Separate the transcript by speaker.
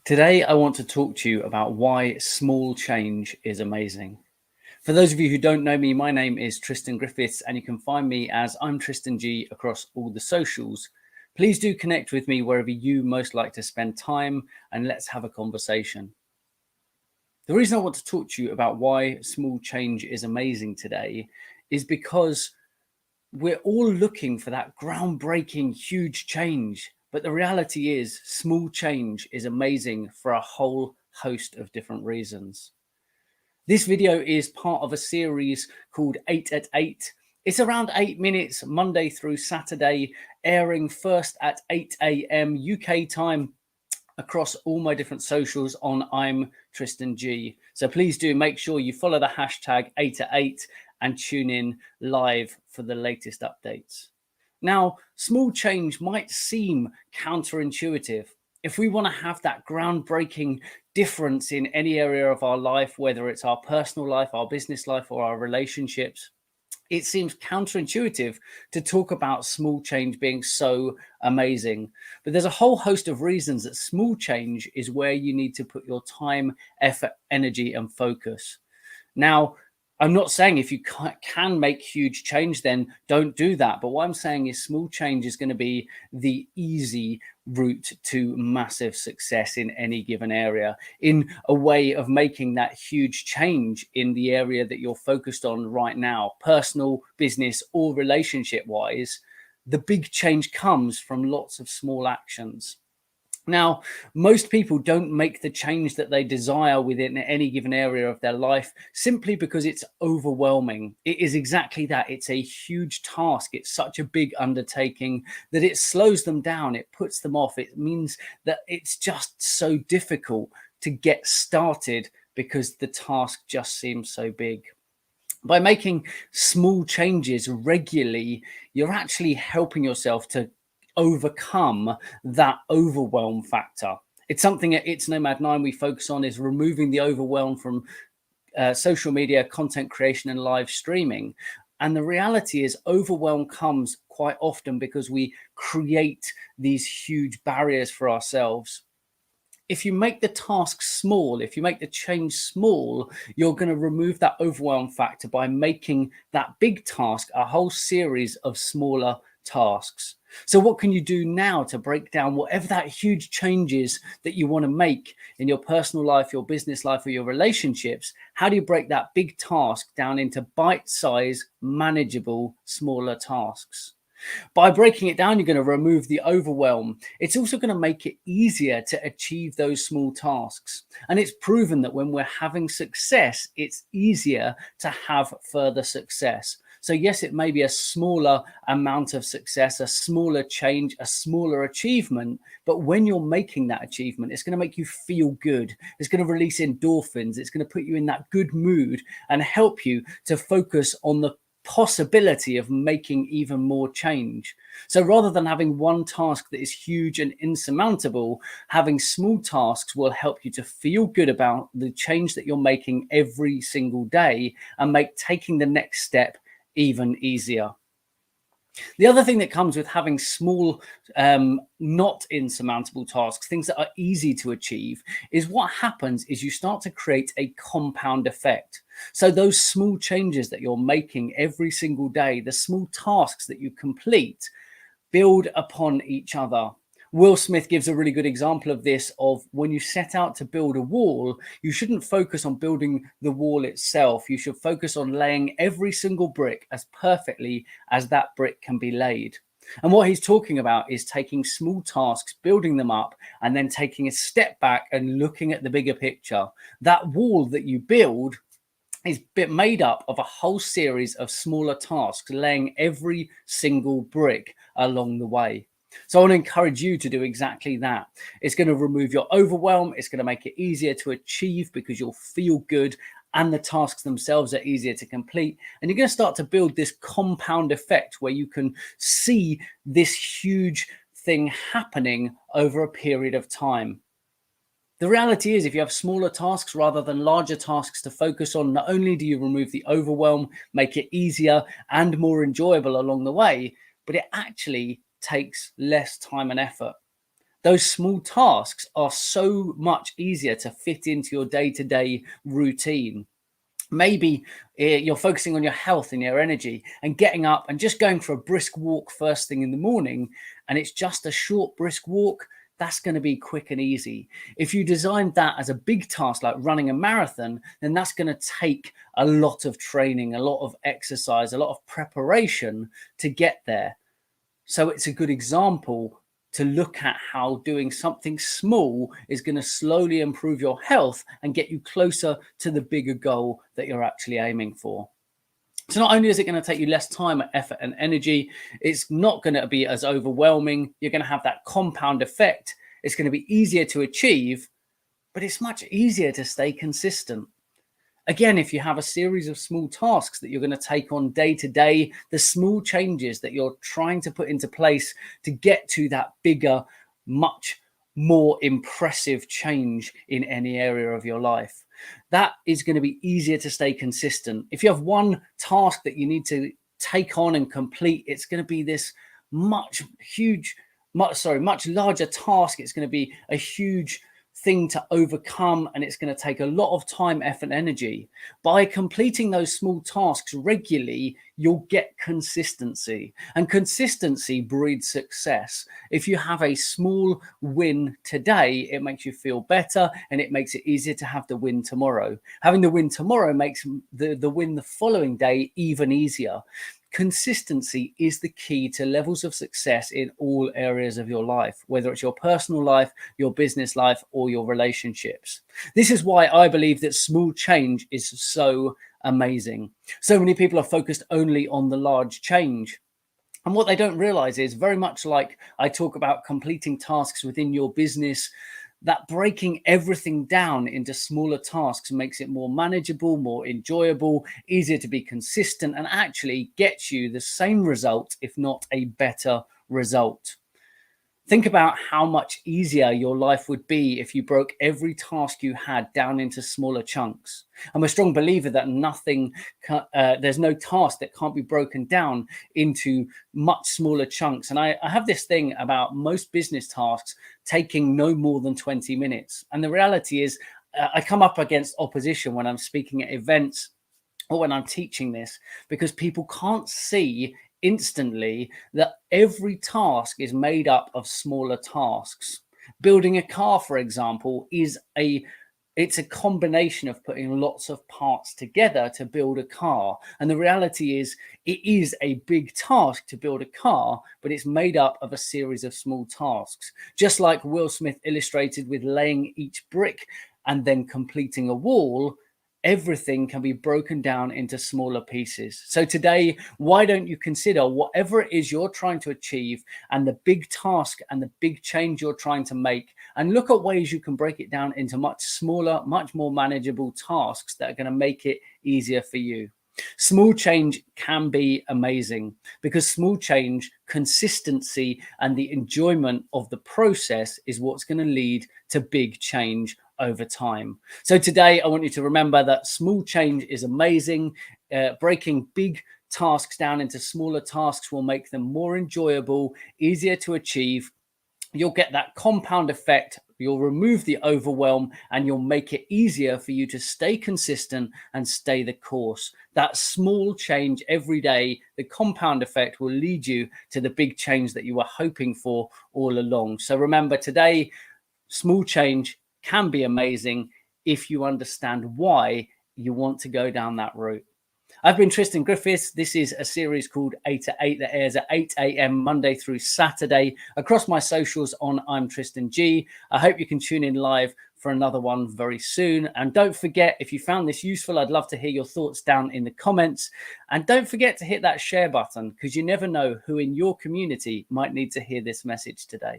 Speaker 1: Today, I want to talk to you about why small change is amazing. For those of you who don't know me, my name is Tristan Griffiths, and you can find me as I'm Tristan G across all the socials. Please do connect with me wherever you most like to spend time, and let's have a conversation. The reason I want to talk to you about why small change is amazing today is because we're all looking for that groundbreaking, huge change. But the reality is, small change is amazing for a whole host of different reasons. This video is part of a series called 8 at 8. It's around 8 minutes, Monday through Saturday, airing first at 8 a.m. UK time across all my different socials on I'm Tristan G. So please do make sure you follow the hashtag 8 at 8 and tune in live for the latest updates. Now, small change might seem counterintuitive. If we want to have that groundbreaking difference in any area of our life, whether it's our personal life, our business life, or our relationships, it seems counterintuitive to talk about small change being so amazing. But there's a whole host of reasons that small change is where you need to put your time, effort, energy, and focus. Now, I'm not saying if you can make huge change, then don't do that. But what I'm saying is small change is going to be the easy route to massive success in any given area, in a way of making that huge change in the area that you're focused on right now, personal, business, or relationship wise. The big change comes from lots of small actions. Now, most people don't make the change that they desire within any given area of their life simply because it's overwhelming. It is exactly that. It's a huge task. It's such a big undertaking that it slows them down. It puts them off. It means that it's just so difficult to get started because the task just seems so big. By making small changes regularly, you're actually helping yourself to overcome that overwhelm factor. It's something at It's Nomad 9 we focus on, is removing the overwhelm from social media, content creation, and live streaming. And the reality is overwhelm comes quite often because we create these huge barriers for ourselves. If you make the task small, if you make the change small, you're going to remove that overwhelm factor by making that big task a whole series of smaller tasks. So what can you do now to break down whatever that huge change is that you want to make in your personal life, your business life, or your relationships? How do you break that big task down into bite-sized, manageable, smaller tasks? By breaking it down, you're going to remove the overwhelm. It's also going to make it easier to achieve those small tasks. And it's proven that when we're having success, it's easier to have further success. So yes, it may be a smaller amount of success, a smaller change, a smaller achievement. But when you're making that achievement, it's going to make you feel good. It's going to release endorphins. It's going to put you in that good mood and help you to focus on the possibility of making even more change. So rather than having one task that is huge and insurmountable, having small tasks will help you to feel good about the change that you're making every single day and make taking the next step even easier. The other thing that comes with having small, not insurmountable tasks, things that are easy to achieve, is what happens is you start to create a compound effect. So those small changes that you're making every single day, the small tasks that you complete, build upon each other. Will Smith gives a really good example of this, of when you set out to build a wall, you shouldn't focus on building the wall itself. You should focus on laying every single brick as perfectly as that brick can be laid. And what he's talking about is taking small tasks, building them up, and then taking a step back and looking at the bigger picture. That wall that you build is made up of a whole series of smaller tasks, laying every single brick along the way. So I want to encourage you to do exactly that. It's going to remove your overwhelm. It's going to make it easier to achieve because you'll feel good and the tasks themselves are easier to complete. And you're going to start to build this compound effect where you can see this huge thing happening over a period of time. The reality is, if you have smaller tasks rather than larger tasks to focus on, not only do you remove the overwhelm, make it easier and more enjoyable along the way, but it actually takes less time and effort. Those small tasks are so much easier to fit into your day-to-day routine. Maybe you're focusing on your health and your energy and getting up and just going for a brisk walk first thing in the morning, and it's just a short brisk walk. That's going to be quick and easy. If you designed that as a big task like running a marathon, then that's going to take a lot of training, a lot of exercise, a lot of preparation to get there. So it's a good example to look at how doing something small is going to slowly improve your health and get you closer to the bigger goal that you're actually aiming for. So not only is it going to take you less time, effort, and energy, it's not going to be as overwhelming. You're going to have that compound effect. It's going to be easier to achieve, but it's much easier to stay consistent. Again, if you have a series of small tasks that you're going to take on day to day, the small changes that you're trying to put into place to get to that bigger, much more impressive change in any area of your life, that is going to be easier to stay consistent. If you have one task that you need to take on and complete, it's going to be this much larger task. It's going to be a huge thing to overcome, and it's going to take a lot of time, effort, and energy. By completing those small tasks regularly, you'll get consistency, and consistency breeds success. If you have a small win today, it makes you feel better, and it makes it easier to have the win tomorrow. Having the win tomorrow makes the win the following day even easier. Consistency is the key to levels of success in all areas of your life, whether it's your personal life, your business life, or your relationships. This is why I believe that small change is so amazing. So many people are focused only on the large change. And what they don't realize is, very much like I talk about completing tasks within your business, that breaking everything down into smaller tasks makes it more manageable, more enjoyable, easier to be consistent, and actually gets you the same result, if not a better result. Think about how much easier your life would be if you broke every task you had down into smaller chunks. I'm a strong believer that there's no task that can't be broken down into much smaller chunks. And I have this thing about most business tasks taking no more than 20 minutes. And the reality is, I come up against opposition when I'm speaking at events or when I'm teaching this, because people can't see instantly that every task is made up of smaller tasks. Building a car, for example, it's a combination of putting lots of parts together to build a car. And the reality is, it is a big task to build a car, but it's made up of a series of small tasks. Just like Will Smith illustrated with laying each brick and then completing a wall, everything can be broken down into smaller pieces. So today, why don't you consider whatever it is you're trying to achieve and the big task and the big change you're trying to make, and look at ways you can break it down into much smaller, much more manageable tasks that are going to make it easier for you. Small change can be amazing, because small change, consistency, and the enjoyment of the process is what's going to lead to big change over time. So today, I want you to remember that small change is amazing. Breaking big tasks down into smaller tasks will make them more enjoyable, easier to achieve. You'll get that compound effect. You'll remove the overwhelm, and you'll make it easier for you to stay consistent and stay the course. That small change every day, the compound effect, will lead you to the big change that you were hoping for all along. So remember, today, small change can be amazing if you understand why you want to go down that route. I've been Tristan Griffiths. This is a series called 8 to 8 that airs at 8 a.m. Monday through Saturday across my socials on I'm Tristan G. I hope you can tune in live for another one very soon. And don't forget, if you found this useful, I'd love to hear your thoughts down in the comments. And don't forget to hit that share button, because you never know who in your community might need to hear this message today.